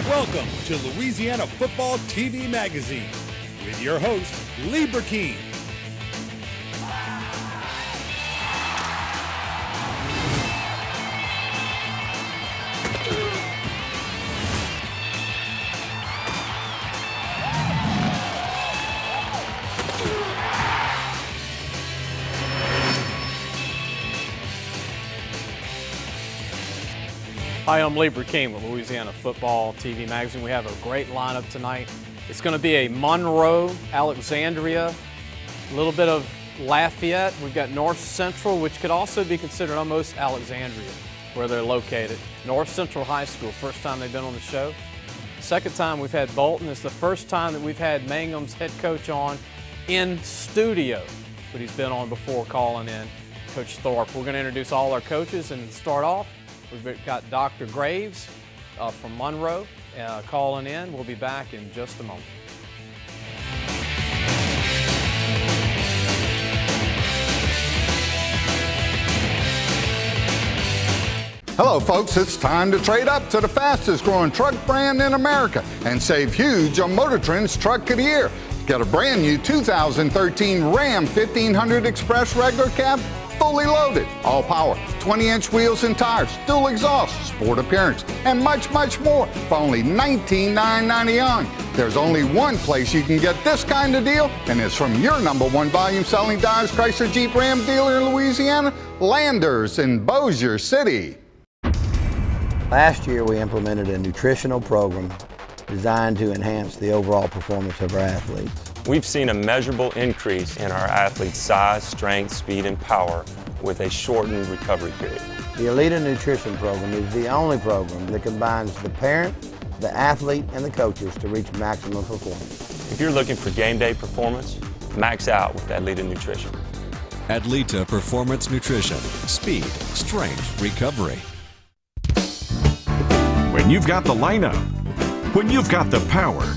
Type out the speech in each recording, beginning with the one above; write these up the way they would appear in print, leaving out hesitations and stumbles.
Welcome to Louisiana Football TV Magazine with your host, Lee Burkeen. Hi, I'm Lee Burkeen with Louisiana Football TV Magazine. We have a great lineup tonight. It's going to be a Monroe, Alexandria, a little bit of Lafayette. We've got North Central, which could also be considered almost Alexandria, where they're located. North Central High School, first time they've been on the show. Second time we've had Bolton. It's the first time that we've had Mangum's head coach on in studio, but he's been on before calling in, Coach Thorpe. We're going to introduce all our coaches and start off. We've got Dr. Graves from Monroe calling in. We'll be back in just a moment. Hello folks, it's time to trade up to the fastest growing truck brand in America and save huge on Motor Trend's Truck of the Year. Get a brand new 2013 Ram 1500 Express regular cab, fully loaded, all power, 20-inch wheels and tires, dual exhaust, sport appearance, and much, much more for only $19,990. There's only one place you can get this kind of deal, and it's from your #1 volume selling Dodge Chrysler Jeep Ram dealer in Louisiana, Landers in Bossier City. Last year we implemented a nutritional program designed to enhance the overall performance of our athletes. We've seen a measurable increase in our athletes' size, strength, speed, and power with a shortened recovery period. The Elita Nutrition Program is the only program that combines the parent, the athlete, and the coaches to reach maximum performance. If you're looking for game day performance, max out with Adlita Nutrition. Adlita Performance Nutrition. Speed, strength, recovery. When you've got the lineup, when you've got the power,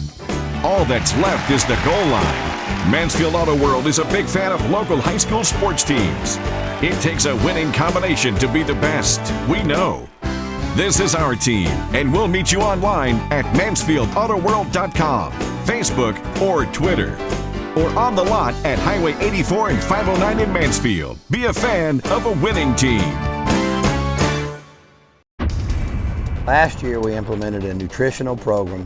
all that's left is the goal line. Mansfield Auto World is a big fan of local high school sports teams. It takes a winning combination to be the best, we know. This is our team, and we'll meet you online at MansfieldAutoWorld.com, Facebook, or Twitter. Or on the lot at Highway 84 and 509 in Mansfield. Be a fan of a winning team. Last year we implemented a nutritional program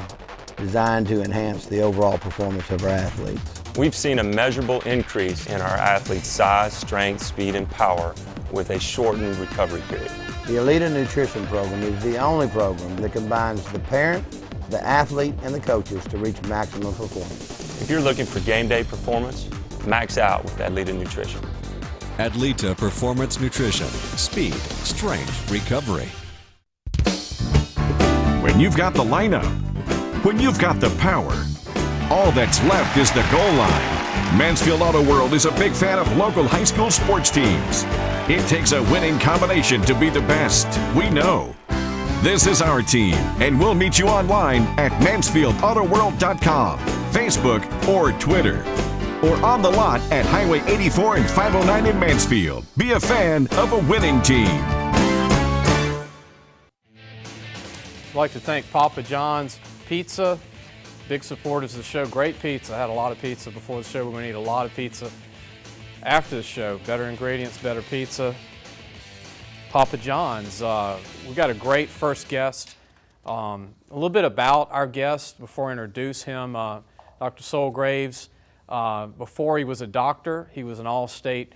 designed to enhance the overall performance of our athletes. We've seen a measurable increase in our athletes' size, strength, speed, and power with a shortened recovery period. The Elita Nutrition Program is the only program that combines the parent, the athlete, and the coaches to reach maximum performance. If you're looking for game day performance, max out with Adlita Nutrition. Adlita Performance Nutrition. Speed, strength, recovery. When you've got the lineup, when you've got the power, all that's left is the goal line. Mansfield Auto World is a big fan of local high school sports teams. It takes a winning combination to be the best, we know. This is our team, and we'll meet you online at MansfieldAutoWorld.com, Facebook, or Twitter. Or on the lot at Highway 84 and 509 in Mansfield. Be a fan of a winning team. I'd like to thank Papa John's Pizza, big supporters of the show. Great pizza. I had a lot of pizza before the show. We're going to eat a lot of pizza after the show. Better ingredients, better pizza. Papa John's. We've got a great first guest. A little bit about our guest before I introduce him. Dr. Sol Graves, before he was a doctor, he was an all-state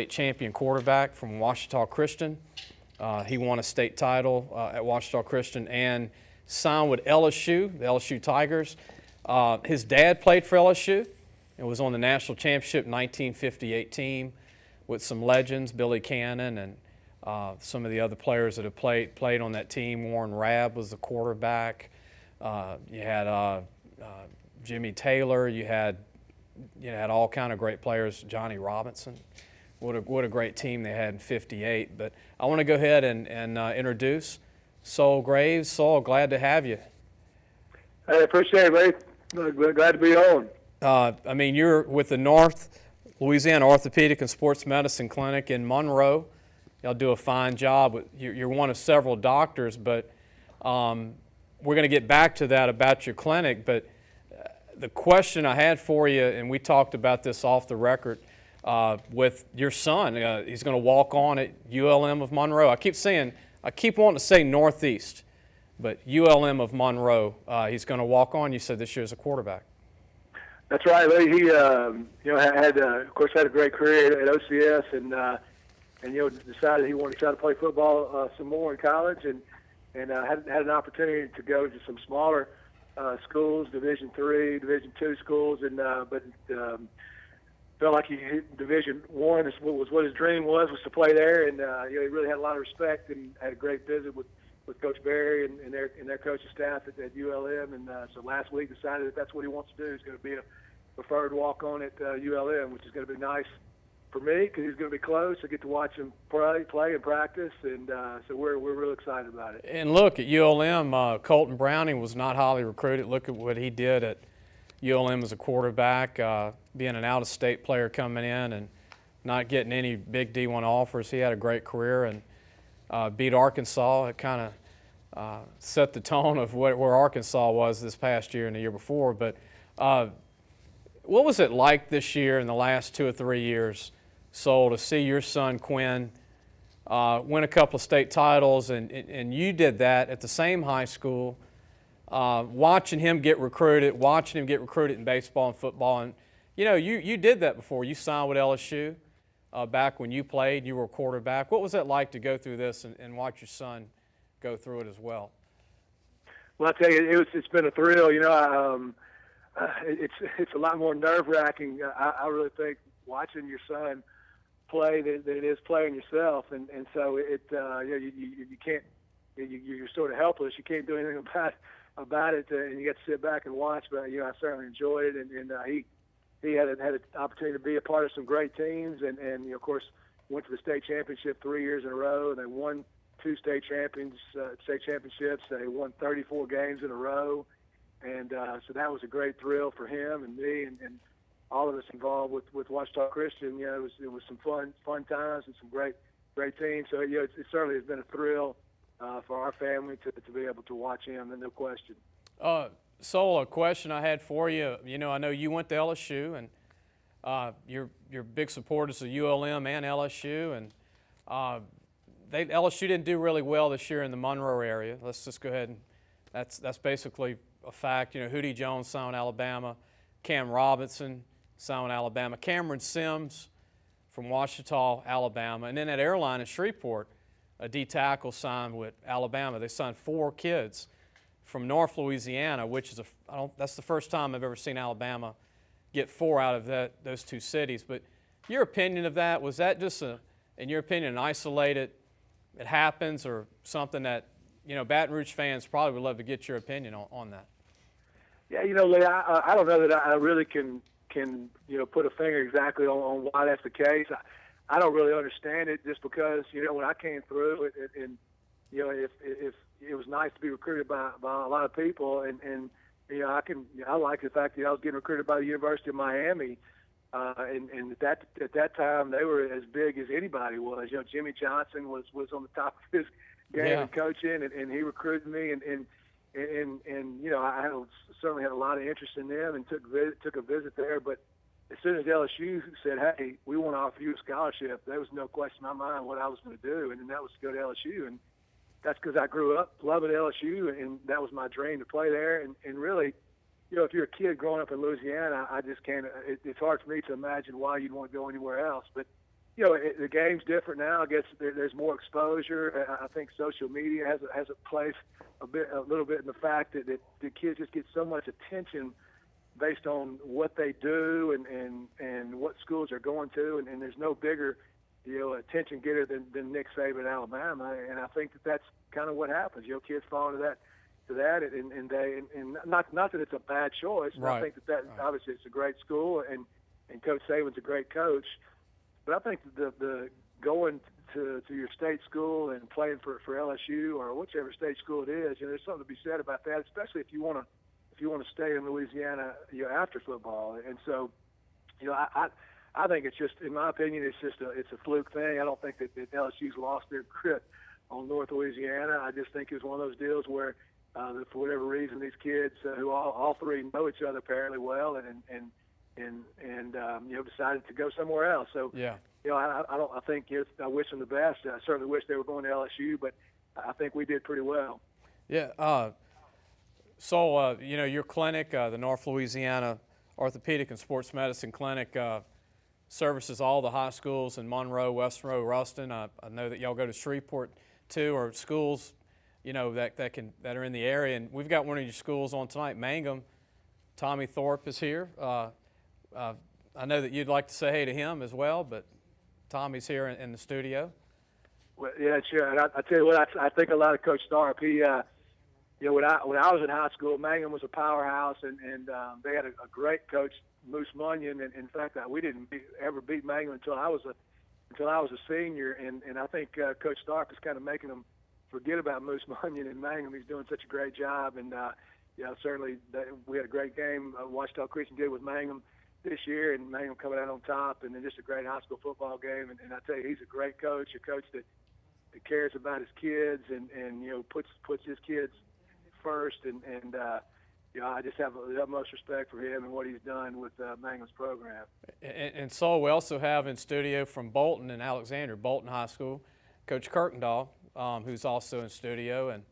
champion quarterback from Ouachita Christian. He won a state title at Ouachita Christian and signed with LSU, the LSU Tigers. His dad played for LSU and was on the national championship 1958 team with some legends, Billy Cannon and some of the other players that have played on that team. Warren Rabb was the quarterback. You had Jimmy Taylor. You had all kind of great players. Johnny Robinson. What a great team they had in '58. But I want to go ahead and introduce Sol Graves. Sol, glad to have you. I appreciate it, Ray. Glad to be on. I mean, you're with the North Louisiana Orthopedic and Sports Medicine Clinic in Monroe. Y'all do a fine job. You're one of several doctors, but we're going to get back to that about your clinic, but the question I had for you, and we talked about this off the record, with your son, he's going to walk on at ULM of Monroe. I keep wanting to say Northeast, but ULM of Monroe, he's going to walk on. You said this year as a quarterback. That's right. He had of course had a great career at OCS, and decided he wanted to try to play football some more in college, and had an opportunity to go to some smaller schools, Division III, Division II schools, but felt like he hit Division I was what his dream was to play there, and he really had a lot of respect and had a great visit with Coach Barry and their coaching staff at ULM, and so last week decided that that's what he wants to do. He's going to be a preferred walk-on at ULM, which is going to be nice for me because he's going to be close. I get to watch him play and practice, and so we're real excited about it. And look, at ULM, Colton Browning was not highly recruited. Look at what he did at ULM as a quarterback, being an out-of-state player coming in and not getting any big D1 offers. He had a great career and beat Arkansas. It kind of set the tone of where Arkansas was this past year and the year before. But what was it like this year in the last 2 or 3 years, Sol, to see your son Quinn win a couple of state titles, and you did that at the same high school, watching him get recruited in baseball and football. And, you did that before. You signed with LSU back when you played. You were a quarterback. What was it like to go through this and watch your son go through it as well? Well, I tell you, it's been a thrill. It's a lot more nerve-wracking. I really think watching your son play than it is playing yourself, and so you can't, you're sort of helpless. You can't do anything about it, and you get to sit back and watch. But I certainly enjoyed it, and he had an opportunity to be a part of some great teams, and of course went to the state championship 3 years in a row, and they won 2 state championships. They won 34 games in a row. And so that was a great thrill for him and me and all of us involved with Ouachita Christian. It was some fun times and some great teams. So it certainly has been a thrill for our family to be able to watch him, and no question. Sol, a question I had for you. I know you went to LSU, and you're big supporters of ULM and LSU, and LSU didn't do really well this year in the Monroe area. Let's just go ahead and that's basically a fact. Hootie Jones signed with Alabama, Cam Robinson signed with Alabama, Cameron Sims from Ouachita, Alabama, and then at Airline in Shreveport, a D tackle signed with Alabama. They signed 4 kids from North Louisiana, which is that's the first time I've ever seen Alabama get 4 out of those 2 cities. But your opinion of that, was that just in your opinion, an isolated, it happens, or something that Baton Rouge fans probably would love to get your opinion on that? Yeah, Lee, I don't know that I really can put a finger exactly on why that's the case. I don't really understand it, just because when I came through it, and if it was nice to be recruited by a lot of people, and I like the fact that I was getting recruited by the University of Miami, and at that time they were as big as anybody was. Jimmy Johnson was on the top of his game and coaching, and he recruited me, and I certainly had a lot of interest in them and took a visit there. But as soon as LSU said, "Hey, we want to offer you a scholarship," there was no question in my mind what I was going to do, and that was to go to LSU. And that's because I grew up loving LSU, and that was my dream to play there. And really, if you're a kid growing up in Louisiana, I just can't. It's hard for me to imagine why you'd want to go anywhere else. But the game's different now. I guess there's more exposure. I think social media has a place a little bit in the fact that the kids just get so much attention based on what they do and what schools they're going to, and there's no bigger attention getter than Nick Saban at Alabama. And I think that's kind of what happens. Kids fall into that. And not that it's a bad choice. Right. I think that obviously it's a great school, and Coach Saban's a great coach. But I think the going to your state school and playing for LSU or whichever state school it is, there's something to be said about that, especially if you want to stay in Louisiana after football. And so, I think it's just, in my opinion, it's a fluke thing. I don't think that LSU's lost their grip on North Louisiana. I just think it was one of those deals where For whatever reason, these kids who all three know each other apparently well, and decided to go somewhere else. So yeah. I think I wish them the best. I certainly wish they were going to LSU, but I think we did pretty well. Yeah. So your clinic, the North Louisiana Orthopedic and Sports Medicine Clinic, services all the high schools in Monroe, West Monroe, Ruston. I know that y'all go to Shreveport too, or schools, that are in the area. And we've got one of your schools on tonight, Mangum. Tommy Thorpe is here. I know that you'd like to say hey to him as well, but Tommy's here in the studio. Well, yeah, sure. And I tell you what, I think a lot of Coach Tharp. He, when I was in high school, Mangum was a powerhouse, and they had a great coach, Moose Munyon. And in fact, we didn't ever beat Mangum until I was a senior. And I think Coach Tharp is kind of making them forget about Moose Munyon and Mangum. He's doing such a great job, and certainly we had a great game. Ouachita Christian did with Mangum this year, and Mangum coming out on top, and then just a great high school football game. And I tell you, he's a great coach, a coach that cares about his kids, and puts his kids first. And I just have the utmost respect for him and what he's done with Mangum's program. And so we also have in studio from Bolton and Alexandria, Bolton High School, Coach Kirkendall, who's also in studio, and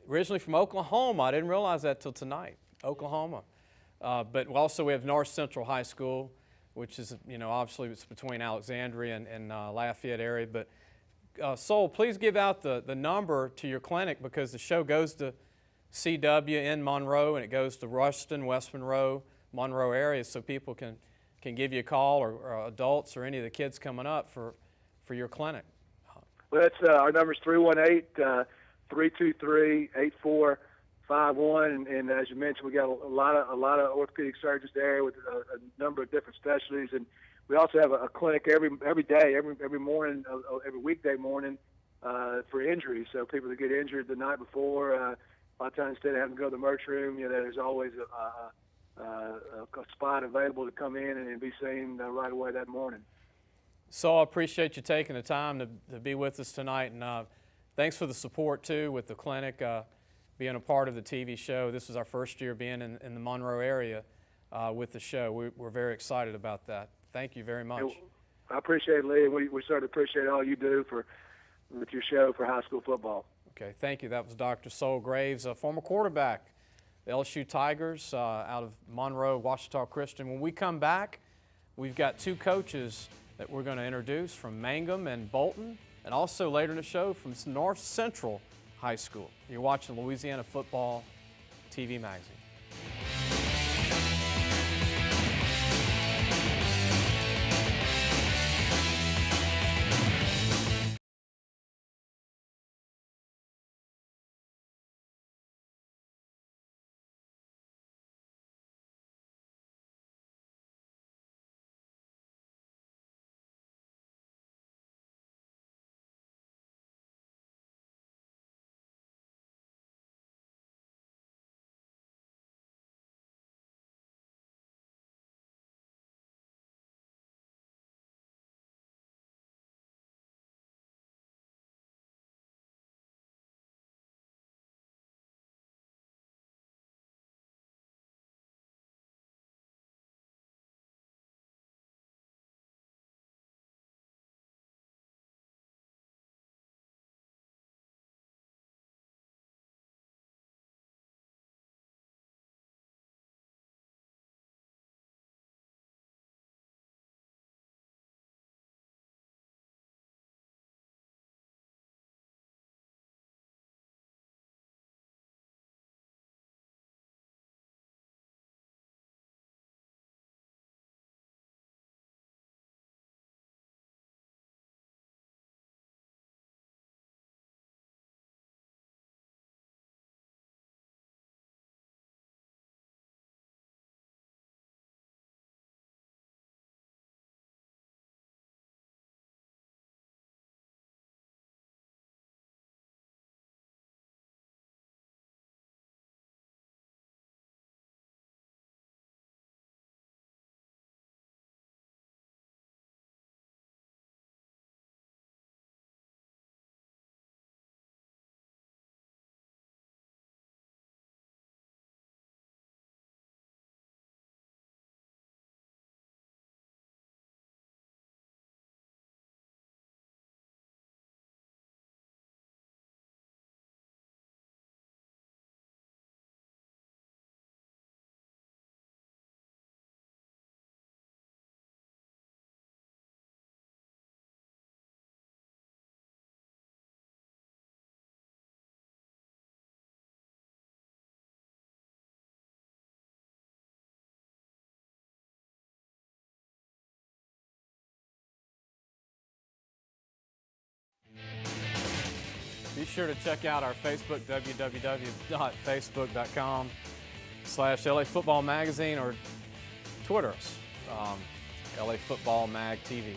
originally from Oklahoma. I didn't realize that till tonight, Oklahoma. But also we have North Central High School, which is, obviously it's between Alexandria and Lafayette area. But Sol, please give out the number to your clinic, because the show goes to CW in Monroe, and it goes to Ruston, West Monroe, Monroe area, so people can give you a call, or adults or any of the kids coming up for your clinic. Well, that's our number's 318-323-8451, and as you mentioned, we got a lot of orthopedic surgeons there with a number of different specialties, and we also have a clinic every day, every morning, every weekday morning for injuries. So people that get injured the night before, a lot of times instead of having to go to the merch room, there's always a spot available to come in and be seen right away that morning. So I appreciate you taking the time to be with us tonight, and thanks for the support too with the clinic, being a part of the TV show. This is our first year being in the Monroe area with the show. We're very excited about that. Thank you very much. I appreciate it, Lee. We certainly appreciate all you do with your show for high school football. Okay, thank you. That was Dr. Sol Graves, a former quarterback, the LSU Tigers out of Monroe, Ouachita Christian. When we come back, we've got two coaches that we're going to introduce from Mangum and Bolton, and also later in the show from North Central High School. You're watching Louisiana Football TV Magazine. Be sure to check out our Facebook, www.facebook.com/LA Football Magazine, or Twitter us, LA Football Mag TV.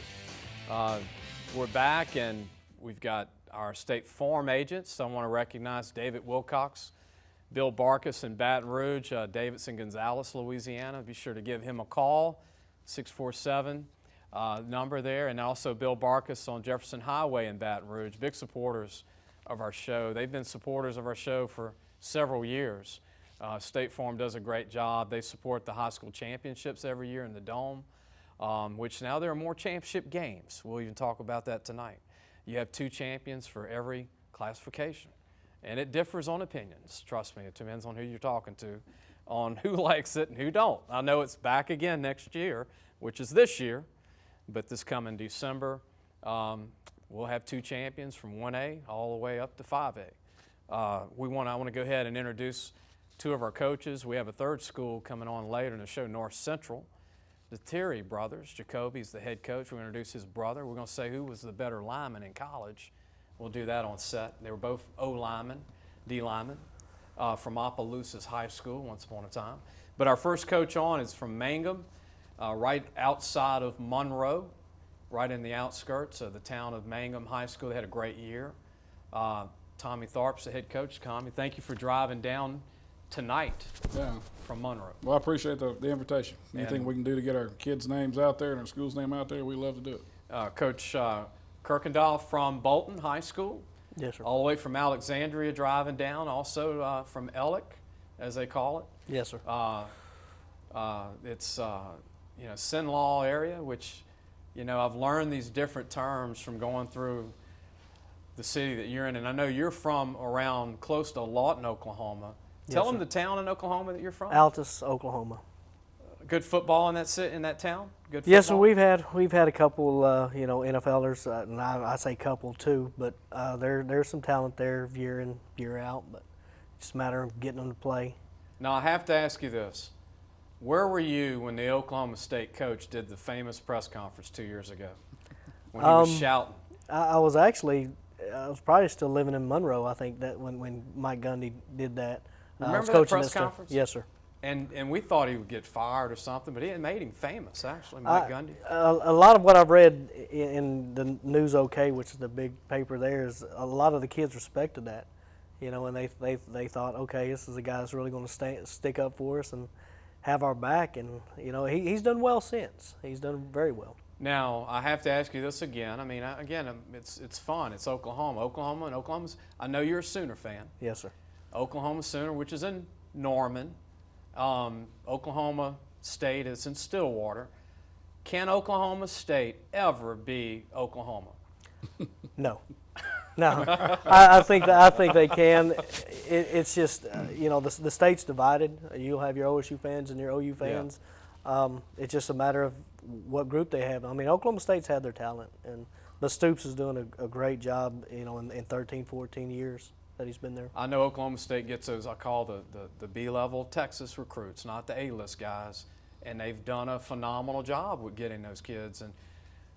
We're back, and we've got our State Farm agents. I want to recognize David Wilcox, Bill Barkus in Baton Rouge, Davidson Gonzales, Louisiana. Be sure to give him a call, 647 number there, and also Bill Barkus on Jefferson Highway in Baton Rouge. Big supporters of our show. They've been supporters of our show for several years. State Farm does a great job. They support the high school championships every year in the Dome, which now there are more championship games. We'll even talk about that tonight. You have 2 champions for every classification, and it differs on opinions. Trust me, it depends on who you're talking to, on who likes it and who don't. I know it's back again next year, which is this year, but this coming December, we'll have 2 champions from 1A all the way up to 5A. I want to go ahead and introduce 2 of our coaches. We have a 3rd school coming on later in the show, North Central. The Terry brothers. Jacoby's the head coach. We're going to introduce his brother. We're going to say who was the better lineman in college. We'll do that on set. They were both O linemen, D linemen, from Opelousas High School once upon a time. But our first coach on is from Mangum, right outside of Monroe, right in the outskirts of the town of Mangum High School. They had a great year. Tommy Tharp's the head coach. Tommy, thank you for driving down tonight from Monroe. Well, I appreciate the invitation. Anything we can do to get our kids' names out there and our school's name out there, we love to do it. Coach Kirkendall from Bolton High School. Yes, sir. All the way from Alexandria driving down, also from Ellick, as they call it. Yes, sir. It's Sinlaw area, which, I've learned these different terms from going through the city that you're in, and I know you're from around close to Lawton, Oklahoma. Tell them the town in Oklahoma that you're from. Altus, Oklahoma. Good football in that town. Good football? Yes, sir. We've had a couple, NFLers, and I say couple too, but there's some talent there year in, year out, but it's just a matter of getting them to play. Now I have to ask you this: where were you when the Oklahoma State coach did the famous press conference 2 years ago when he was shouting? I was probably still living in Monroe, I think, that when Mike Gundy did that. Remember that press conference? Yes, sir. And we thought he would get fired or something, but it made him famous, actually, Mike Gundy. A lot of what I've read in the News OK, which is the big paper there, is a lot of the kids respected that, and they thought, okay, this is a guy that's really going to stick up for us and have our back, and he's done well since. He's done very well. Now I have to ask you this again. I mean, it's fun. It's Oklahoma, and Oklahoma's. I know you're a Sooner fan. Yes, sir. Oklahoma Sooner, which is in Norman. Oklahoma State is in Stillwater. Can Oklahoma State ever be Oklahoma? No. I think they can. It's just the state's divided. You'll have your OSU fans and your OU fans. Yeah. It's just a matter of what group they have. I mean, Oklahoma State's had their talent, but Stoops is doing a great job. In 13, 14 years that he's been there. I know Oklahoma State gets those, I call the B-level Texas recruits, not the A-list guys, and they've done a phenomenal job with getting those kids. And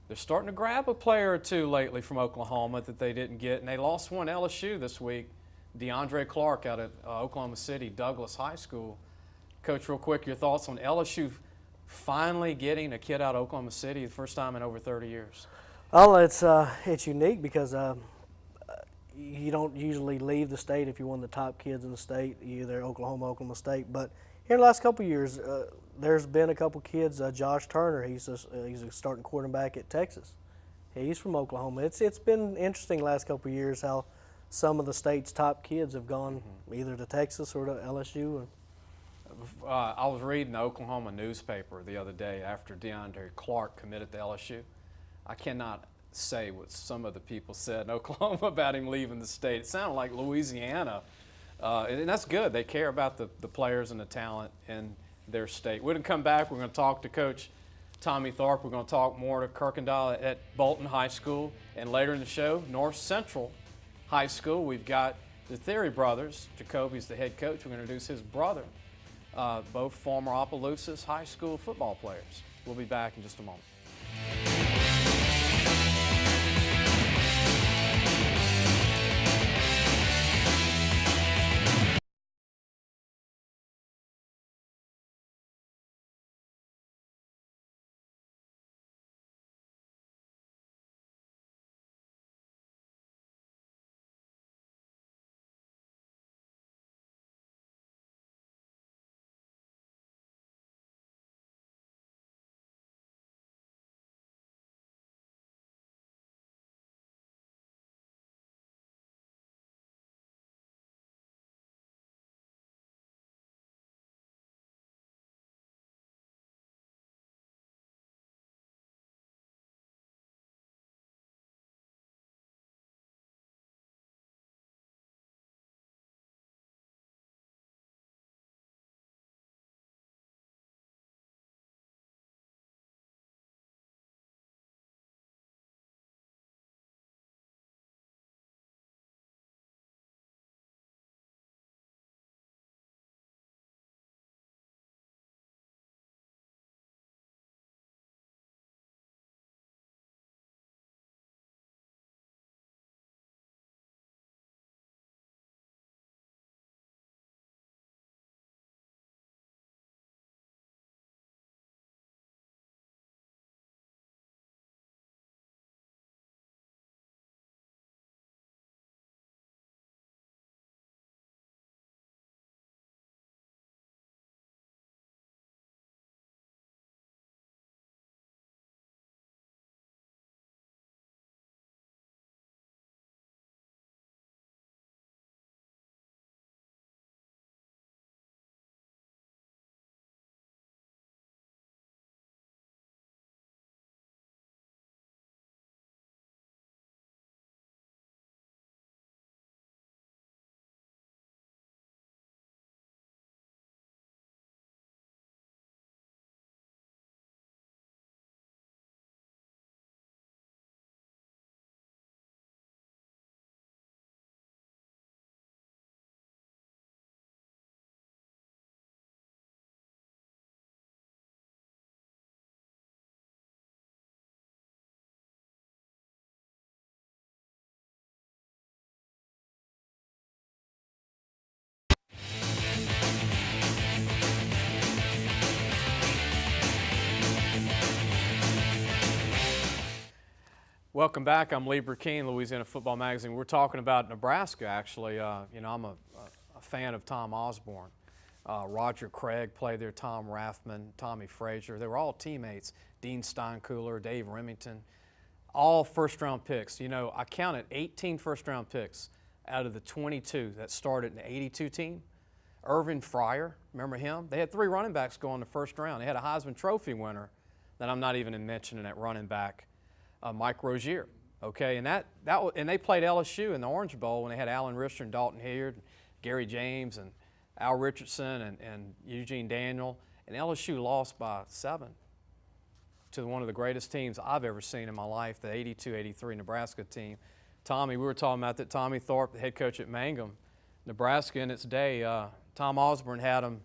they're starting to grab a player or two lately from Oklahoma that they didn't get, and they lost one LSU this week, DeAndre Clark out of Oklahoma City, Douglas High School. Coach, real quick, your thoughts on LSU finally getting a kid out of Oklahoma City the first time in over 30 years? Well, it's unique because you don't usually leave the state if you're one of the top kids in the state, either Oklahoma State. But here in the last couple of years, there's been a couple kids. Josh Turner, he's a starting quarterback at Texas. He's from Oklahoma. It's been interesting the last couple of years how some of the state's top kids have gone either to Texas or to LSU. I was reading the Oklahoma newspaper the other day after DeAndre Clark committed to LSU. I cannot say what some of the people said in Oklahoma about him leaving the state. It sounded like Louisiana, and that's good. They care about the players and the talent in their state. We're going to come back. We're going to talk to Coach Tommy Tharp. We're going to talk more to Kirkendall at Bolton High School, and later in the show, North Central High School. We've got the Theory brothers. Jacoby's the head coach. We're going to introduce his brother, both former Opelousas High School football players. We'll be back in just a moment. Welcome back. I'm Lee Burkeen, Louisiana Football Magazine. We're talking about Nebraska, actually. You know, I'm a fan of Tom Osborne. Roger Craig played there, Tom Rathman, Tommy Frazier. They were all teammates. Dean Steinkuhler, Dave Remington, all first-round picks. You know, I counted 18 first-round picks out of the 22 that started in the 82 team. Irvin Fryer, remember him? They had 3 running backs go in the first round. They had a Heisman Trophy winner that I'm not even mentioning at running back. Mike Rozier, okay, and and they played LSU in the Orange Bowl when they had Alan Richter and Dalton Hilliard, Gary James and Al Richardson and Eugene Daniel, and LSU lost by 7 to one of the greatest teams I've ever seen in my life, the 82-83 Nebraska team. Tommy, we were talking about that. Tommy Thorpe, the head coach at Mangum, Nebraska in its day. Tom Osborne had them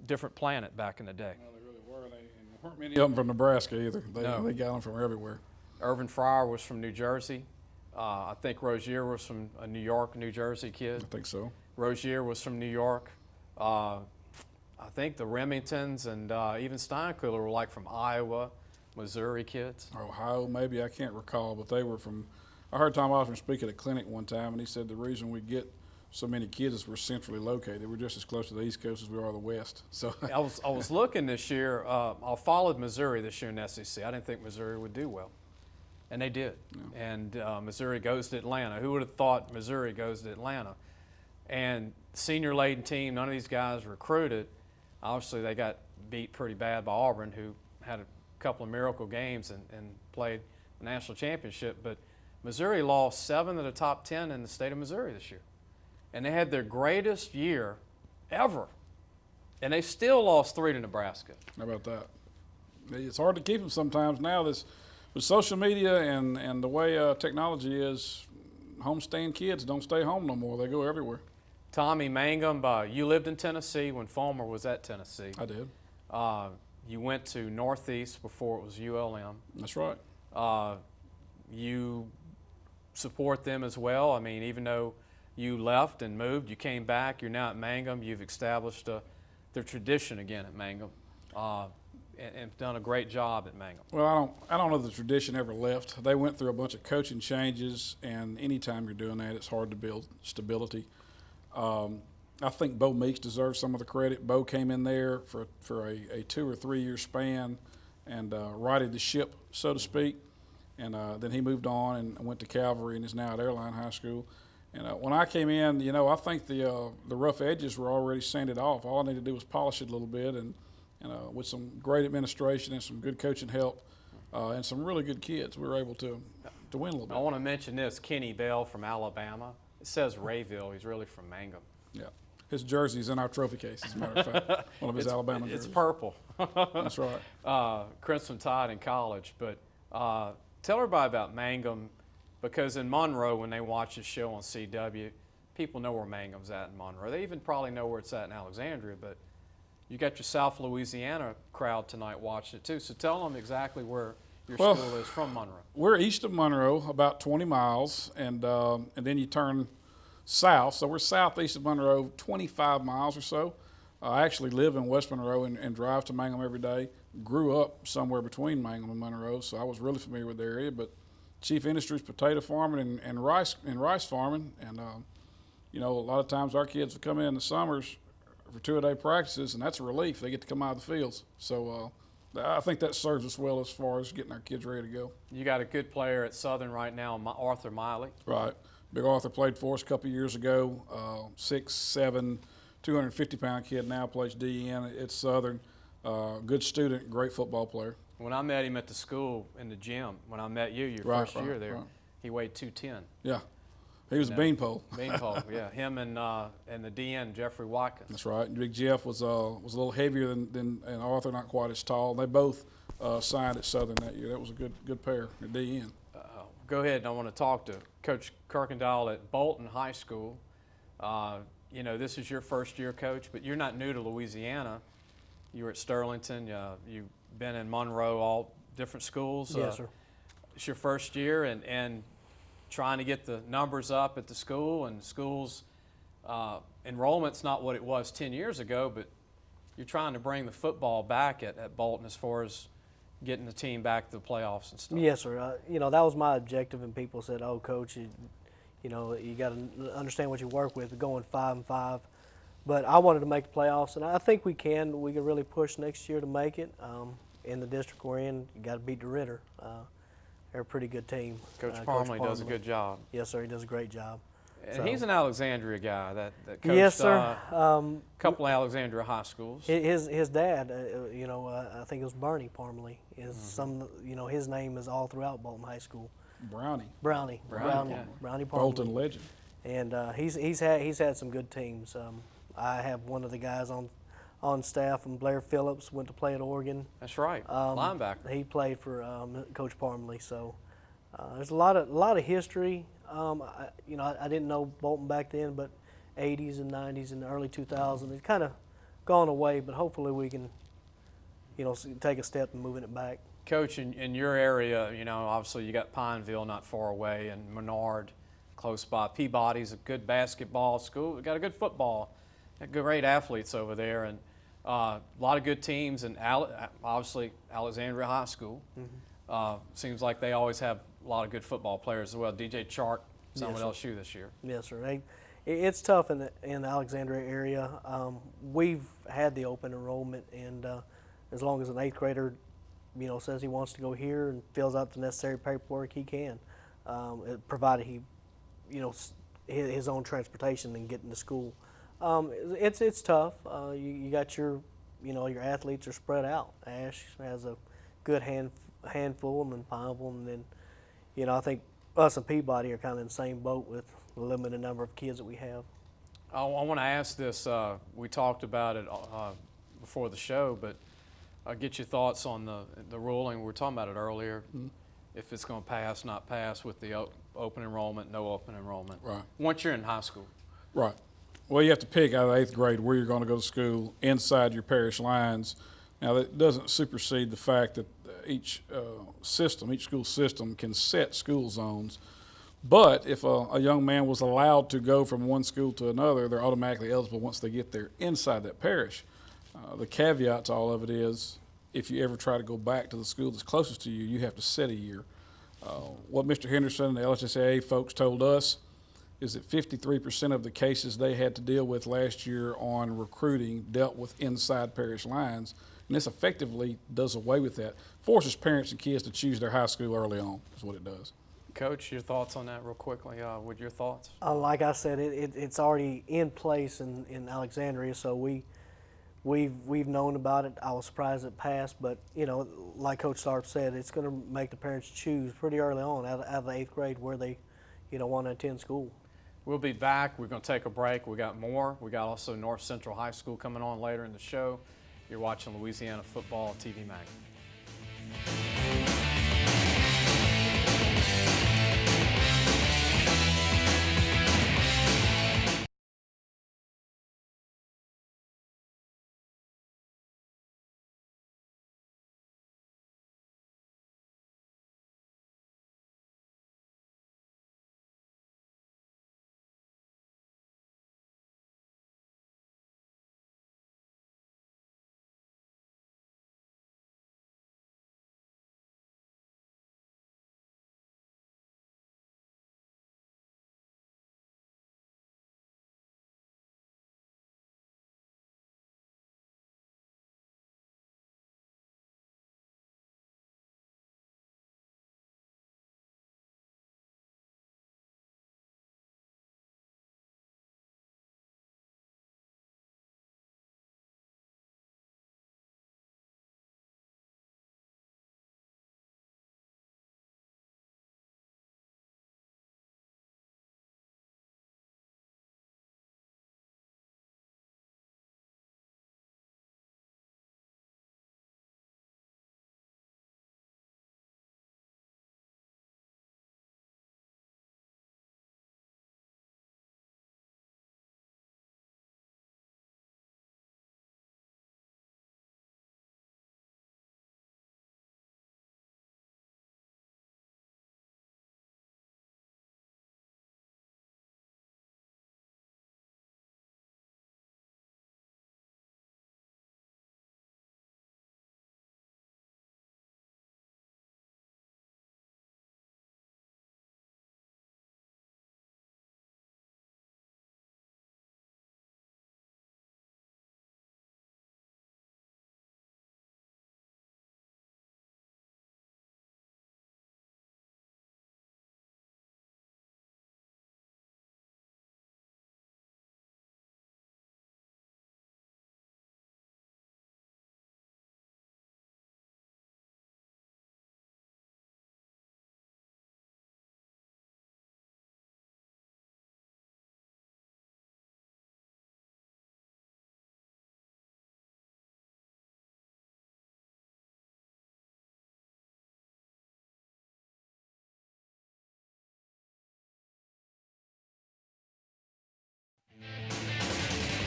different planet back in the day. Well, they really were. And there weren't many of them from Nebraska either. They got them from everywhere. Irvin Fryer was from New Jersey. I think Rozier was from a New York, New Jersey kid. I think so. Rozier was from New York. I think the Remingtons and even Steinkuhler were like from Iowa, Missouri kids. Ohio, maybe. I can't recall, but they were from – I heard Tom Osborne speak at a clinic one time, and he said the reason we get so many kids is we're centrally located. We're just as close to the East Coast as we are the West. So I was looking this year. I followed Missouri this year in the SEC. I didn't think Missouri would do well. And they did. Yeah. And Missouri goes to Atlanta. Who would have thought Missouri goes to Atlanta? And senior-laden team, none of these guys recruited. Obviously, they got beat pretty bad by Auburn, who had a couple of miracle games and played the national championship. But Missouri lost 7 of the top 10 in the state of Missouri this year. And they had their greatest year ever. And they still lost 3 to Nebraska. How about that? It's hard to keep them sometimes now. With social media and the way technology is, homestaying kids don't stay home no more. They go everywhere. Tommy Mangum, you lived in Tennessee when Fulmer was at Tennessee. I did. You went to Northeast before it was ULM. That's right. You support them as well. I mean, even though you left and moved, you came back. You're now at Mangum. You've established the tradition again at Mangum. And done a great job at Mangum. Well, I don't know if the tradition ever left. They went through a bunch of coaching changes, and anytime you're doing that, it's hard to build stability. I think Bo Meeks deserves some of the credit. Bo came in there for a 2 or 3 year span and righted the ship, so to speak. And then he moved on and went to Calvary and is now at Airline High School. And when I came in, you know, I think the rough edges were already sanded off. All I needed to do was polish it a little bit, and with some great administration and some good coaching help and some really good kids, we were able to win a little bit. I want to mention this, Kenny Bell from Alabama. It says Rayville. He's really from Mangum. Yeah. His jersey's in our trophy case, as a matter of fact. One of his Alabama jerseys. It's purple. That's right. Crimson Tide in college. But tell everybody about Mangum, because in Monroe, when they watch the show on CW, people know where Mangum's at in Monroe. They even probably know where it's at in Alexandria, but you got your South Louisiana crowd tonight watching it too. So tell them exactly where your school is from Monroe. We're east of Monroe, about 20 miles, and then you turn south. So we're southeast of Monroe, 25 miles or so. I actually live in West Monroe and drive to Mangum every day. Grew up somewhere between Mangum and Monroe, so I was really familiar with the area. But chief industry is potato farming and rice farming, and you know, a lot of times our kids will come in the summers for 2-a-day practices, and that's a relief. They get to come out of the fields. So I think that serves us well as far as getting our kids ready to go. You got a good player at Southern right now, Arthur Miley. Right. Big Arthur played for us a couple of years ago. 6'7", 250-pound kid, now plays DN at Southern. Good student, great football player. When I met him at the school in the gym, when I met you your first year there, he weighed 210. Yeah. He was a beanpole. Beanpole, yeah. Him and the DN, Jeffrey Watkins. That's right. Big Jeff was a little heavier than Arthur, not quite as tall. They both signed at Southern that year. That was a good pair at DN. Go ahead. I want to talk to Coach Kirkendall at Bolton High School. You know, this is your first year, Coach, but you're not new to Louisiana. You were at Sterlington. You've been in Monroe, all different schools. Yes, sir. It's your first year, and trying to get the numbers up at the school, and schools enrollment's not what it was 10 years ago, but you're trying to bring the football back at Bolton as far as getting the team back to the playoffs and stuff. Yes, sir. You know, that was my objective, and people said, "Oh, coach, you know, you got to understand what you work with, going 5-5." But I wanted to make the playoffs, and I think we can. We can really push next year to make it. In the district we're in, you got to beat DeRidder. They're a pretty good team. Coach Parmley does a good job. Yes, sir. He does a great job. And he's an Alexandria guy that coached yes, sir. A couple of Alexandria high schools. His dad, you know, I think it was Bernie Parmley. Is you know, his name is all throughout Bolton High School. Brownie Parmley. Bolton legend. And he's had some good teams. I have one of the guys on staff, and Blair Phillips went to play at Oregon. That's right, linebacker. He played for Coach Parmley. So there's a lot of history. You know, I didn't know Bolton back then, but 80s and 90s and the early 2000s, it's kind of gone away. But hopefully we can, you know, take a step in moving it back. Coach, in your area, you know, obviously you got Pineville not far away, and Menard close by. Peabody's a good basketball school. We got a good football, great athletes over there, and a lot of good teams. And obviously Alexandria High School seems like they always have a lot of good football players as well. DJ Chark, someone LSU this year. Yes, sir. It's tough in the Alexandria area. We've had the open enrollment, and as long as an 8th grader, you know, says he wants to go here and fills out the necessary paperwork, he can, provided he, you know, his own transportation and getting to school. It's tough. You got your, you know, your athletes are spread out. Ash has a good handful, and then Pineville, and then, you know, I think us and Peabody are kind of in the same boat with the limited number of kids that we have. I want to ask this. We talked about it before the show, but I'll get your thoughts on the ruling. We were talking about it earlier. If it's going to pass, not pass with the open enrollment, no open enrollment. Right. Once you're in high school. Right. Well, you have to pick out of 8th grade where you're going to go to school inside your parish lines. Now, that doesn't supersede the fact that each school system can set school zones. But if a young man was allowed to go from one school to another, they're automatically eligible once they get there inside that parish. The caveat to all of it is, if you ever try to go back to the school that's closest to you, you have to set a year. What Mr. Henderson and the LHSAA folks told us is that 53% of the cases they had to deal with last year on recruiting dealt with inside parish lines, and this effectively does away with that. Forces parents and kids to choose their high school early on is what it does. Coach, your thoughts on that real quickly? What your thoughts? Like I said, it's already in place in Alexandria, so we've known about it. I was surprised it passed, but you know, like Coach Tharp said, it's going to make the parents choose pretty early on out of the 8th grade where they, you know, want to attend school. We'll be back. We're going to take a break. We got more. We got also North Central High School coming on later in the show. You're watching Louisiana Football TV Magazine.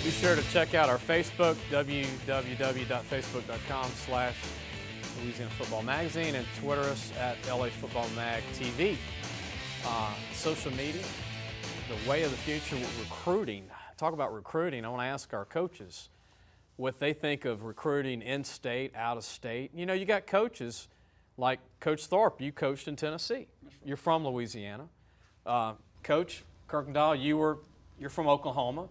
Be sure to check out our Facebook, www.facebook.com/Louisiana Football Magazine, and Twitter us at LA Football Mag TV. Social media, the way of the future with recruiting. Talk about recruiting. I want to ask our coaches what they think of recruiting in-state, out-of-state. You know, you got coaches like Coach Thorpe. You coached in Tennessee. You're from Louisiana. Coach Kirkendall, you're from Oklahoma,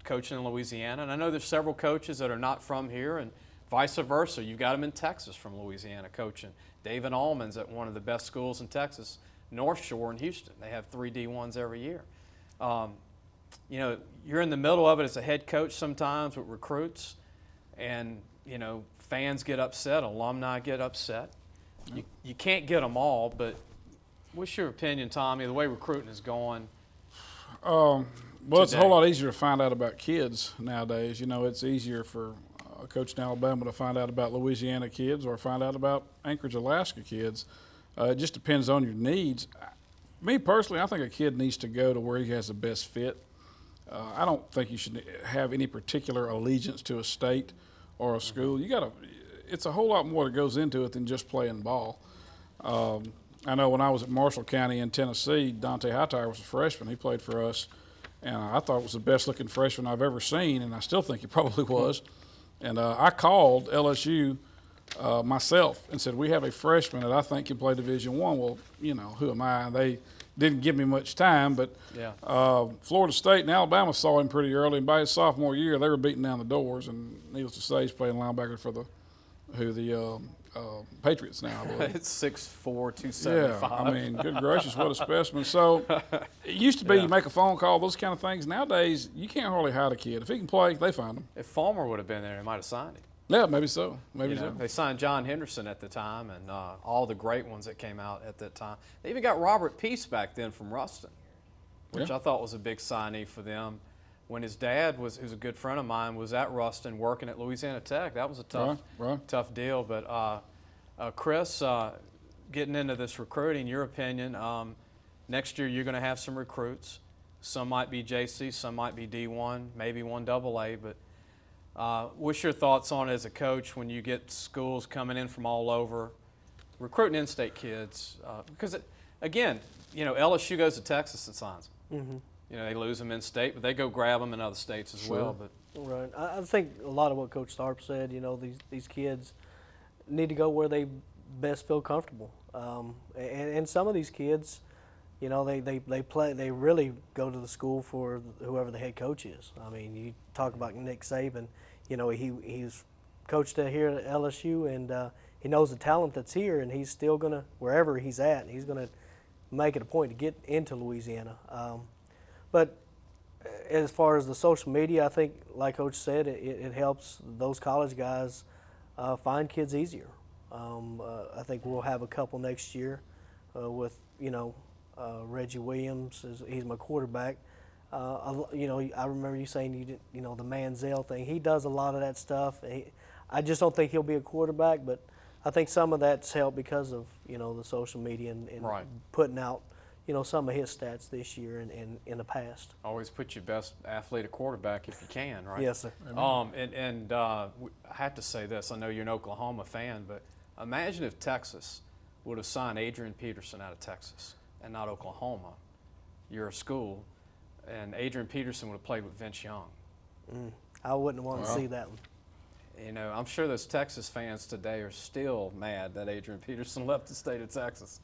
coaching in Louisiana. And I know there's several coaches that are not from here, and vice versa. You've got them in Texas from Louisiana coaching. David Allman's at one of the best schools in Texas, North Shore in Houston. They have 3 D1s every year. You know, you're in the middle of it as a head coach sometimes with recruits, and, you know, fans get upset, alumni get upset. You can't get them all, but what's your opinion, Tommy, the way recruiting is going? Well, it's a whole lot easier to find out about kids nowadays. You know, it's easier for a coach in Alabama to find out about Louisiana kids or find out about Anchorage, Alaska kids. It just depends on your needs. Me personally, I think a kid needs to go to where he has the best fit. I don't think you should have any particular allegiance to a state or a school. It's a whole lot more that goes into it than just playing ball. I know when I was at Marshall County in Tennessee, Dante Hightower was a freshman. He played for us, and I thought it was the best-looking freshman I've ever seen, and I still think he probably was. And I called LSU myself and said, we have a freshman that I think can play Division I. Well, you know, who am I? They didn't give me much time, but Florida State and Alabama saw him pretty early, and by his sophomore year, they were beating down the doors, and needless to say, he's playing linebacker for the Patriots now, I believe. It's 6'4", 275. Yeah, I mean, good gracious, what a specimen. So it used to be you make a phone call, those kind of things. Nowadays, you can't hardly hide a kid. If he can play, they find him. If Fulmer would have been there, they might have signed him. Yeah, maybe so. Maybe so. They signed John Henderson at the time, and all the great ones that came out at that time. They even got Robert Peace back then from Ruston, which I thought was a big signee for them. When his dad who's a good friend of mine, was at Ruston working at Louisiana Tech. That was a tough deal. But Chris, getting into this recruiting, your opinion, next year you're going to have some recruits. Some might be JC, some might be D1, maybe 1AA, but what's your thoughts on it as a coach when you get schools coming in from all over, recruiting in-state kids? Because, again, you know, LSU goes to Texas and signs them. Mm-hmm. You know, they lose them in-state, but they go grab them in other states as well. But right. I think a lot of what Coach Tharp said, you know, these kids need to go where they best feel comfortable. And some of these kids, you know, they really go to the school for whoever the head coach is. I mean, you talk about Nick Saban, you know, he's coached here at LSU, and he knows the talent that's here, and he's still going to, wherever he's at, he's going to make it a point to get into Louisiana. But as far as the social media, I think, like Coach said, it helps those college guys find kids easier. I think we'll have a couple next year with, you know, Reggie Williams, he's my quarterback. You know, I remember you saying you know, the Manziel thing. He does a lot of that stuff. I just don't think he'll be a quarterback, but I think some of that's helped because of, you know, the social media and putting out, you know, some of his stats this year and in the past. Always put your best athlete at quarterback if you can, right? Yes, sir. I have to say this. I know you're an Oklahoma fan, but imagine if Texas would have signed Adrian Peterson out of Texas and not Oklahoma. You're a school, and Adrian Peterson would have played with Vince Young. I wouldn't want to see that one. You know, I'm sure those Texas fans today are still mad that Adrian Peterson left the state of Texas.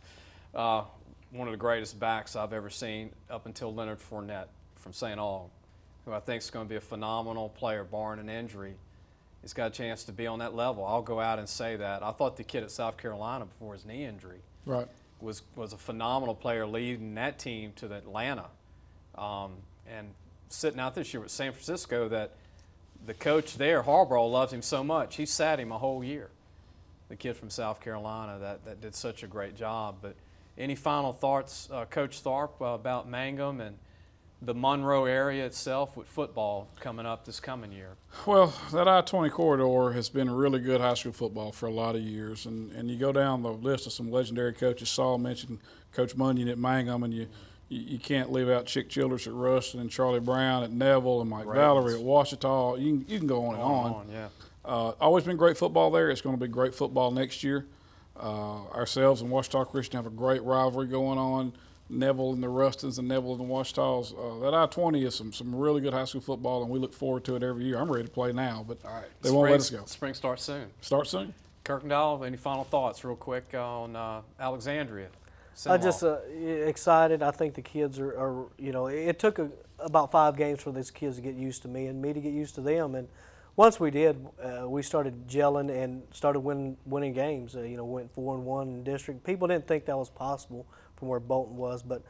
One of the greatest backs I've ever seen up until Leonard Fournette from St. Aug, who I think is going to be a phenomenal player, barring an injury. He's got a chance to be on that level. I'll go out and say that. I thought the kid at South Carolina before his knee injury was a phenomenal player, leading that team to Atlanta. And sitting out this year with San Francisco, that the coach there, Harbaugh, loves him so much. He sat him a whole year, the kid from South Carolina that did such a great job. But any final thoughts, Coach Tharp, about Mangum and the Monroe area itself with football coming up this coming year? Well, that I-20 corridor has been really good high school football for a lot of years. And you go down the list of some legendary coaches. Saul mentioned Coach Munyon at Mangum, and you You can't leave out Chick Childress at Ruston and Charlie Brown at Neville and Mike Valerie at Ouachita. You can go on and on. Yeah. Always been great football there. It's going to be great football next year. Ourselves and Ouachita Christian have a great rivalry going on. Neville and the Rustons and Neville and the Ouachitas. That I-20 is some really good high school football, and we look forward to it every year. I'm ready to play now, but they won't let us go. Spring starts soon. Start soon. Kirkendall, any final thoughts real quick on Alexandria? I'm just excited. I think the kids are it took about 5 games for these kids to get used to me and me to get used to them. And once we did, we started gelling and started winning games. Went 4-1 in district. People didn't think that was possible from where Bolton was, but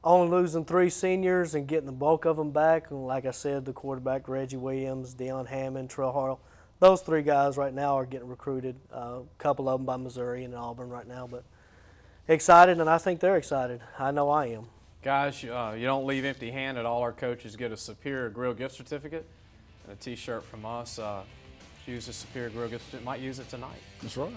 only losing 3 seniors and getting the bulk of them back. And like I said, the quarterback, Reggie Williams, Deion Hammond, Trell Harrell, those 3 guys right now are getting recruited. A couple of them by Missouri and Auburn right now, but excited, and I think they're excited. I know I am. Guys, you don't leave empty-handed. All our coaches get a Superior Grill gift certificate and a T-shirt from us. Use the Superior Grill gift certificate. Might use it tonight. That's right.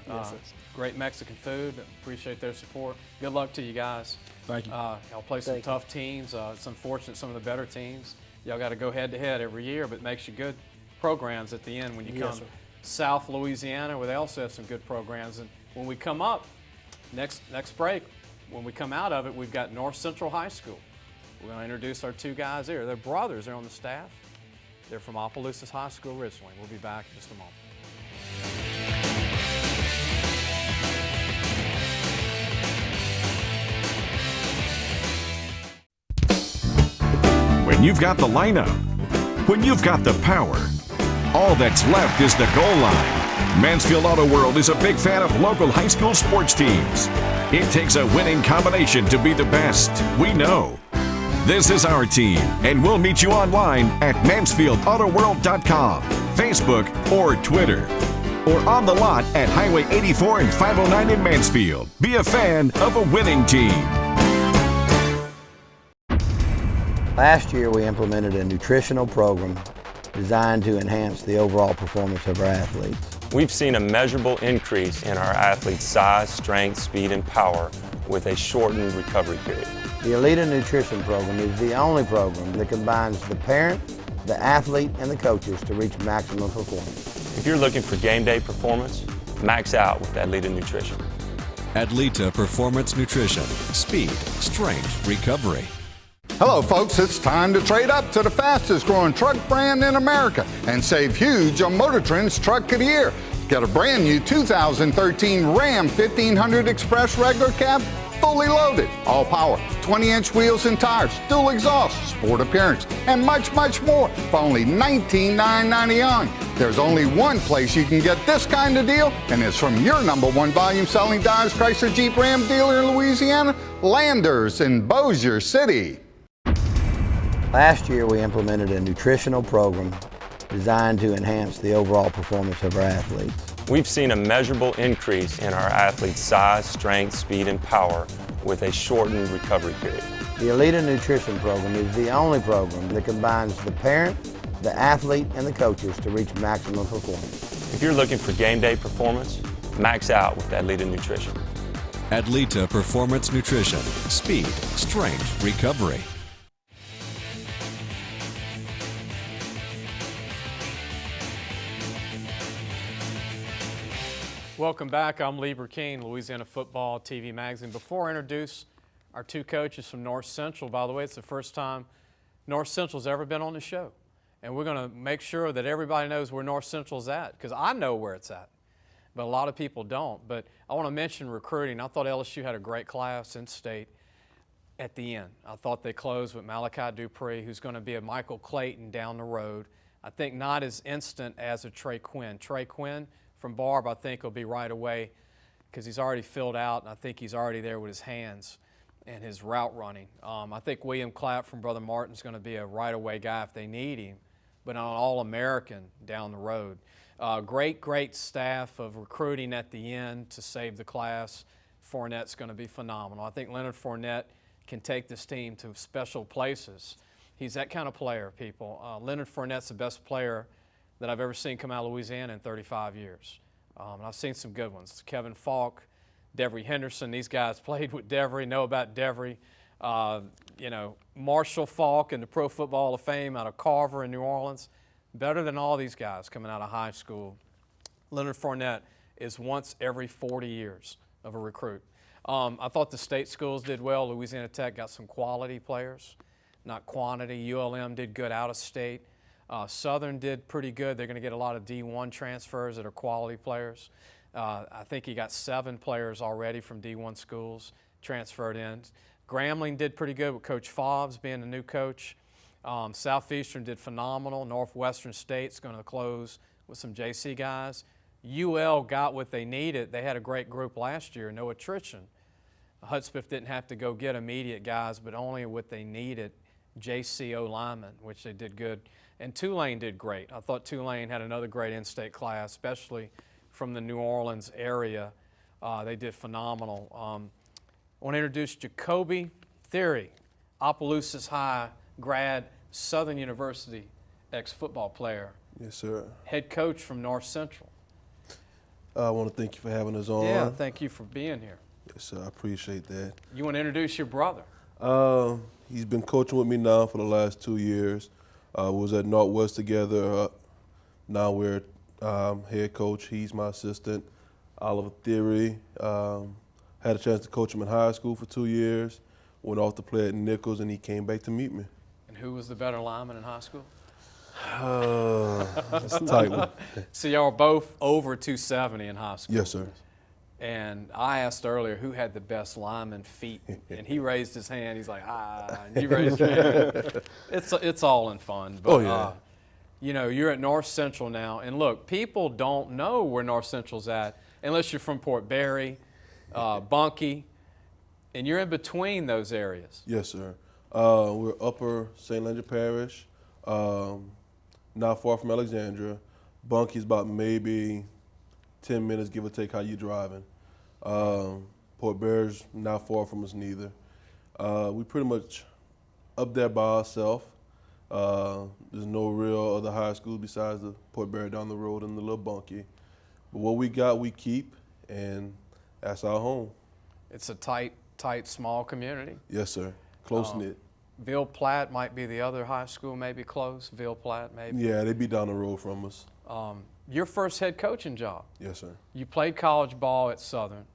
Great Mexican food. Appreciate their support. Good luck to you guys. Thank you. Y'all play some tough teams. It's unfortunate some of the better teams. Y'all got to go head-to-head every year, but it makes you good programs at the end when you come South Louisiana, where they also have some good programs. And when we come up, next break, when we come out of it, we've got North Central High School. We're going to introduce our 2 guys there. They're brothers. They're on the staff. They're from Opelousas High School originally. We'll be back in just a moment. When you've got the lineup, when you've got the power, all that's left is the goal line. Mansfield Auto World is a big fan of local high school sports teams. It takes a winning combination to be the best. We know. This is our team, and we'll meet you online at MansfieldAutoWorld.com, Facebook, or Twitter. Or on the lot at Highway 84 and 509 in Mansfield. Be a fan of a winning team. Last year, we implemented a nutritional program designed to enhance the overall performance of our athletes. We've seen a measurable increase in our athletes' size, strength, speed, and power with a shortened recovery period. The Alita Nutrition Program is the only program that combines the parent, the athlete, and the coaches to reach maximum performance. If you're looking for game day performance, max out with Adlita Nutrition. Adlita Performance Nutrition. Speed, strength, recovery. Hello, folks. It's time to trade up to the fastest growing truck brand in America and save huge on Motor Trend's Truck of the Year. Get a brand new 2013 Ram 1500 Express regular cab, fully loaded, all power, 20-inch wheels and tires, dual exhaust, sport appearance, and much, much more for only $19,999. There's only one place you can get this kind of deal, and it's from your #1 volume selling Dodge Chrysler Jeep Ram dealer in Louisiana, Landers in Bossier City. Last year, we implemented a nutritional program designed to enhance the overall performance of our athletes. We've seen a measurable increase in our athletes' size, strength, speed, and power with a shortened recovery period. The Alita Nutrition Program is the only program that combines the parent, the athlete, and the coaches to reach maximum performance. If you're looking for game day performance, max out with Adlita Nutrition. Adlita Performance Nutrition. Speed, strength, recovery. Welcome back. I'm Lee Burkeen, Louisiana Football TV Magazine. Before I introduce our 2 coaches from North Central, by the way, it's the first time North Central's ever been on the show. And we're going to make sure that everybody knows where North Central's at, because I know where it's at, but a lot of people don't. But I want to mention recruiting. I thought LSU had a great class in state at the end. I thought they closed with Malachi Dupree, who's going to be a Michael Clayton down the road. I think not as instant as a Trey Quinn. Trey Quinn from Barb, I think, will be right away because he's already filled out, and I think he's already there with his hands and his route running. I think William Clapp from Brother Martin's going to be a right-away guy if they need him, but an All-American down the road. Great staff of recruiting at the end to save the class. Fournette's going to be phenomenal. I think Leonard Fournette can take this team to special places. He's that kind of player, people. Leonard Fournette's the best player that I've ever seen come out of Louisiana in 35 years. And I've seen some good ones. Kevin Falk, Devery Henderson, these guys played with Devery, know about Devery. You know, Marshall Faulk in the Pro Football Hall of Fame out of Carver in New Orleans. Better than all these guys coming out of high school. Leonard Fournette is once every 40 years of a recruit. I thought the state schools did well. Louisiana Tech got some quality players, not quantity. ULM did good out of state. Southern did pretty good. They're going to get a lot of D1 transfers that are quality players. I think he got 7 players already from D1 schools transferred in. Grambling did pretty good with Coach Fobbs being the new coach. Southeastern did phenomenal. Northwestern State's going to close with some JC guys. UL got what they needed. They had a great group last year, no attrition. Hudspeth didn't have to go get immediate guys, but only what they needed, JCO linemen, which they did good. And Tulane did great. I thought Tulane had another great in-state class, especially from the New Orleans area. They did phenomenal. I want to introduce Jacoby Theory, Opelousas High grad, Southern University ex-football player. Yes, sir. Head coach from North Central. I want to thank you for having us on. Yeah, thank you for being here. Yes, sir. I appreciate that. You want to introduce your brother? He's been coaching with me now for the last 2 years. We was at Northwest together. Now we're head coach. He's my assistant. Oliver Theory. Had a chance to coach him in high school for 2 years. Went off to play at Nichols, and he came back to meet me. And who was the better lineman in high school? That's a tight one. So y'all were both over 270 in high school. Yes, sir. And I asked earlier who had the best lineman feet, and he raised his hand. He's like, and you raised your hand. It's all in fun. But, oh, yeah. You know, you're at North Central now, and look, people don't know where North Central's at unless you're from Port Barry, Bunkie, and you're in between those areas. Yes, sir. We're upper St. Leger Parish, not far from Alexandria. Bunkie's about maybe 10 minutes, give or take, how you driving. Port Barry's not far from us neither. We pretty much up there by ourselves. There's no real other high school besides the Port Barry down the road and the little Bunkie. But what we got, we keep, and that's our home. It's a tight, small community. Yes, sir. Close-knit. Ville Platte might be the other high school, maybe close. Ville Platte, maybe. Yeah, they'd be down the road from us. Your first head coaching job. Yes, sir. You played college ball at Southern.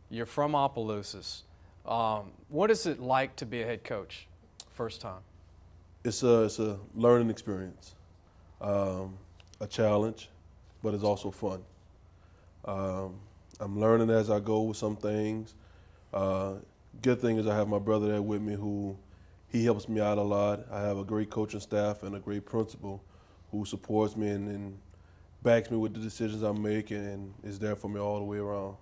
You're from Opelousas. What is it like to be a head coach first time? It's a learning experience, a challenge, but it's also fun. I'm learning as I go with some things. Good thing is I have my brother there with me he helps me out a lot. I have a great coaching staff and a great principal who supports me and backs me with the decisions I'm making and is there for me all the way around.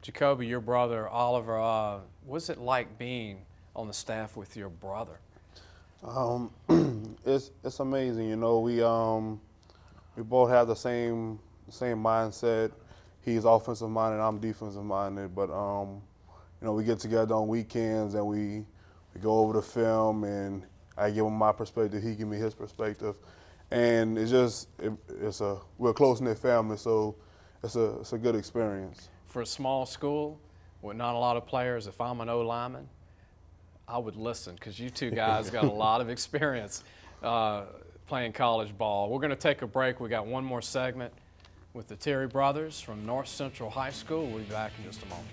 Jacoby, your brother, Oliver, what's it like being on the staff with your brother? It's amazing. You know, we both have the same mindset. He's offensive minded, I'm defensive minded, but you know, we get together on weekends and we go over the film, and I give him my perspective, he give me his perspective, and we're a close-knit family, so it's a good experience. For a small school with not a lot of players, if I'm an O-lineman, I would listen, because you two guys got a lot of experience playing college ball. We're going to take a break. We got one more segment with the Terry brothers from North Central High School. We'll be back in just a moment.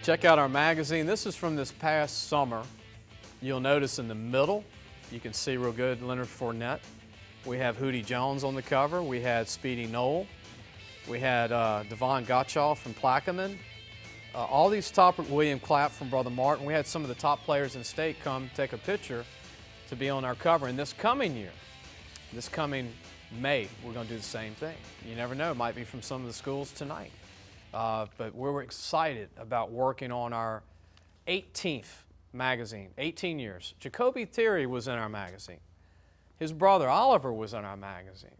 Check out our magazine. This is from this past summer. You'll notice in the middle, you can see real good Leonard Fournette. We have Hootie Jones on the cover. We had Speedy Knoll. We had Devon Gottschalk from Plaquemine. All these top, William Clapp from Brother Martin. We had some of the top players in the state come take a picture to be on our cover. And this coming year, this coming May, we're going to do the same thing. You never know, it might be from some of the schools tonight. But we're excited about working on our 18th magazine, 18 years. Jacoby Theory was in our magazine. His brother Oliver was in our magazine.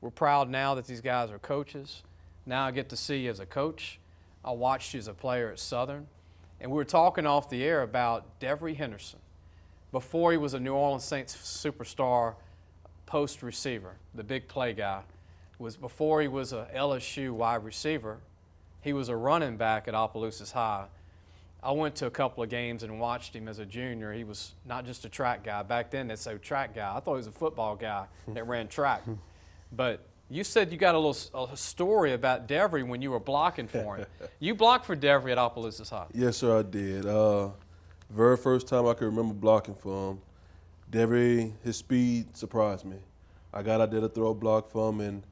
We're proud now that these guys are coaches. Now I get to see you as a coach. I watched you as a player at Southern. And we were talking off the air about Devery Henderson. Before he was a New Orleans Saints superstar post receiver, the big play guy, before he was a LSU wide receiver, he was a running back at Opelousas High. I went to a couple of games and watched him as a junior. He was not just a track guy. Back then they'd say track guy. I thought he was a football guy that ran track. But you said you got a story about Devery when you were blocking for him. You blocked for Devery at Opelousas High. Yes, sir, I did. Very first time I could remember blocking for him, Devery, his speed surprised me. I got out there to throw a block for him, and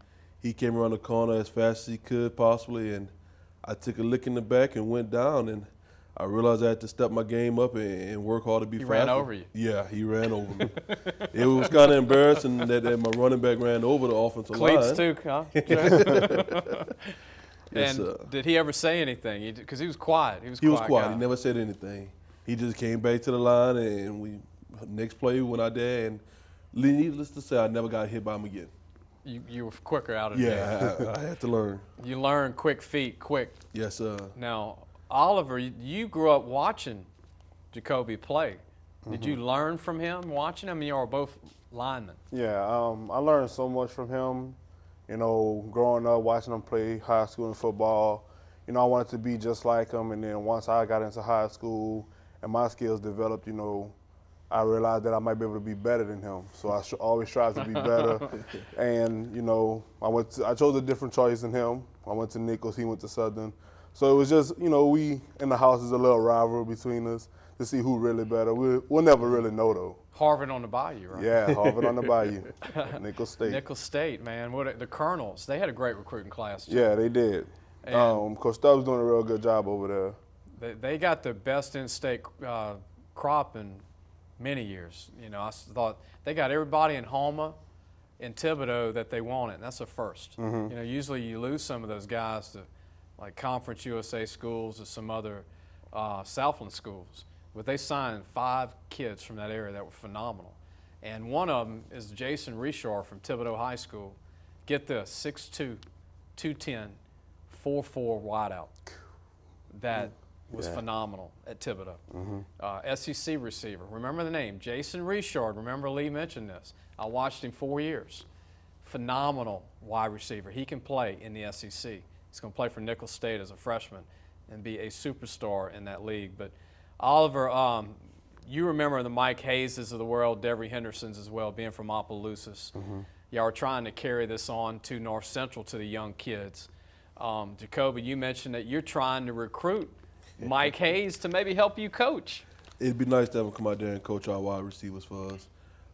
he came around the corner as fast as he could possibly, and I took a lick in the back and went down, and I realized I had to step my game up and work hard to be faster. He ran over you. Yeah, he ran over me. It was kind of embarrassing that my running back ran over the offensive line. Cleats too, huh? Yes, and did he ever say anything? Because he was quiet. He was quiet. Guy. He never said anything. He just came back to the line, and next play we went out there, and needless to say, I never got hit by him again. You were quicker out of the game. Yeah, I had to learn. You learn quick feet, quick. Yes, sir. Now, Oliver, you grew up watching Jacoby play. Did you learn from him watching him? You are both linemen. Yeah, I learned so much from him. You know, growing up, watching him play high school and football. You know, I wanted to be just like him. And then once I got into high school and my skills developed, you know, I realized that I might be able to be better than him. So I always strive to be better. And, you know, I chose a different choice than him. I went to Nichols, he went to Southern. So it was just, you know, we in the house is a little rivalry between us to see who really better. We'll never really know, though. Harvard on the Bayou, right? Yeah, Harvard on the Bayou. Nichols State. Nichols State, man. The Colonels, they had a great recruiting class, too. Yeah, they did. Coach Stubbs doing a real good job over there. They got the best in-state crop in many years. You know, I thought they got everybody in Houma, in Thibodaux that they wanted, and that's a first. You know, usually you lose some of those guys to like Conference USA schools or some other Southland schools. But they signed 5 kids from that area that were phenomenal. And one of them is Jason Richard from Thibodaux High School. Get this, 6'2", 210, 4'4" wideout. That was phenomenal at Thibodaux. SEC receiver, remember the name, Jason Richard. Remember Lee mentioned this. I watched him 4 years. Phenomenal wide receiver. He can play in the SEC. He's going to play for Nichols State as a freshman and be a superstar in that league. But Oliver, you remember the Mike Hayeses of the world, Devery Hendersons as well, being from Opelousas. Y'all are trying to carry this on to North Central to the young kids. Jacoby, you mentioned that you're trying to recruit Mike Hayes to maybe help you coach. It'd be nice to have him come out there and coach our wide receivers for us.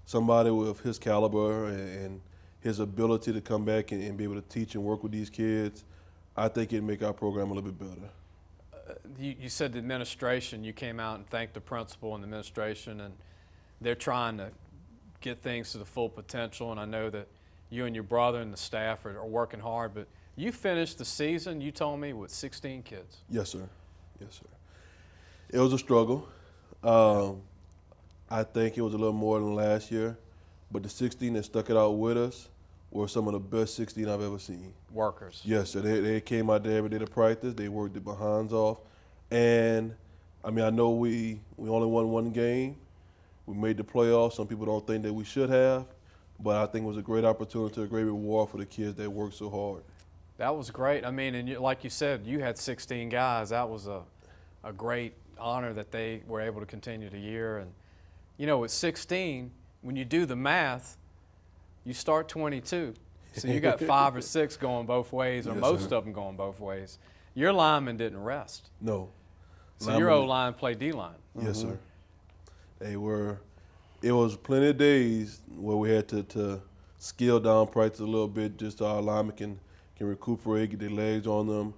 Somebody with his caliber and his ability to come back and be able to teach and work with these kids, I think it'd make our program a little bit better. You said the administration, you came out and thanked the principal and the administration, and they're trying to get things to the full potential, and I know that you and your brother and the staff are working hard, but you finished the season, you told me, with 16 kids. Yes, sir. Yes, sir. It was a struggle. I think it was a little more than last year, but the 16 that stuck it out with us were some of the best 16 I've ever seen. Workers. Yes, sir. They came out there every day to practice. They worked their behinds off. And, I mean, I know we only won 1 game. We made the playoffs. Some people don't think that we should have, but I think it was a great opportunity, a great reward for the kids that worked so hard. That was great. I mean, and like you said, you had 16 guys. That was a great honor that they were able to continue the year. And, you know, with 16, when you do the math, you start 22. So you got 5 or 6 going both ways, or yes, most sir. of them going both ways. Your linemen didn't rest. No. So your O-line played D-line. Yes, sir. They were. It was plenty of days where we had to scale down practice a little bit just so our linemen can recuperate, get their legs on them.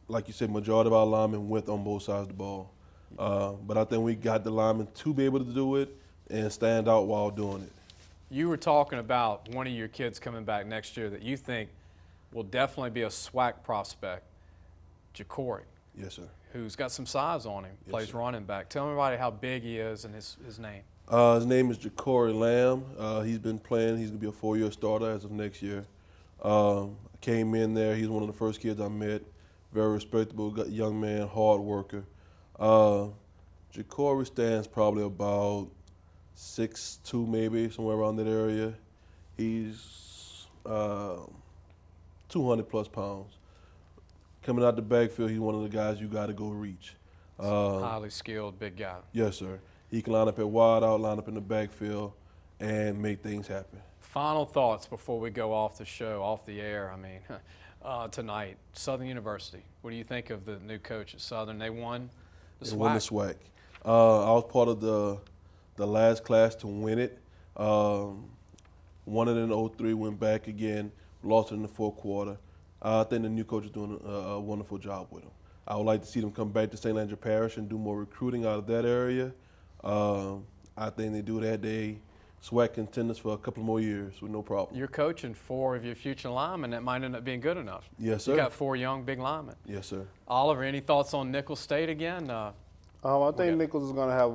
Like you said, majority of our linemen went on both sides of the ball. But I think we got the linemen to be able to do it and stand out while doing it. You were talking about one of your kids coming back next year that you think will definitely be a SWAC prospect, JaCorey. Yes, sir. Who's got some size on him, plays sir. running back. Tell everybody how big he is and his name. His name is JaCorey Lamb. He's been playing. He's going to be a 4-year starter as of next year. Came in there. He's one of the first kids I met. Very respectable young man, hard worker. JaCorey stands probably about 6'2", maybe, somewhere around that area. He's 200-plus pounds. Coming out the backfield, he's one of the guys you got to go reach. Highly skilled, big guy. Yes, sir. He can line up at wide out, line up in the backfield, and make things happen. Final thoughts before we go off the show, off the air, I mean, tonight. Southern University, what do you think of the new coach at Southern? They won the SWAC. They won the SWAC. I was part of the last class to win it. Won it in 2003, went back again, lost it in the fourth quarter. I think the new coach is doing a wonderful job with them. I would like to see them come back to St. Landry Parish and do more recruiting out of that area. I think they do that. They SWAC contenders for a couple more years with no problem. You're coaching 4 of your future linemen. That might end up being good enough. Yes, sir. You got 4 young, big linemen. Yes, sir. Oliver, any thoughts on Nicholls State again? I think Nicholls is going to have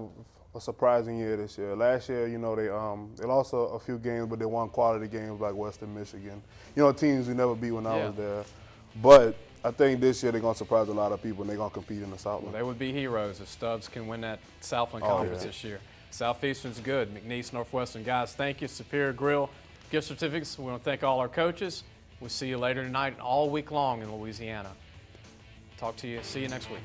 a surprising year this year. Last year, you know, they lost a few games, but they won quality games like Western Michigan. You know, teams we never beat when I was there. But I think this year they're going to surprise a lot of people, and they're going to compete in the Southland. Well, they would be heroes if Stubbs can win that Southland Conference this year. Southeastern's good. McNeese, Northwestern. Guys, thank you. Superior Grill gift certificates. We want to thank all our coaches. We'll see you later tonight and all week long in Louisiana. Talk to you. See you next week.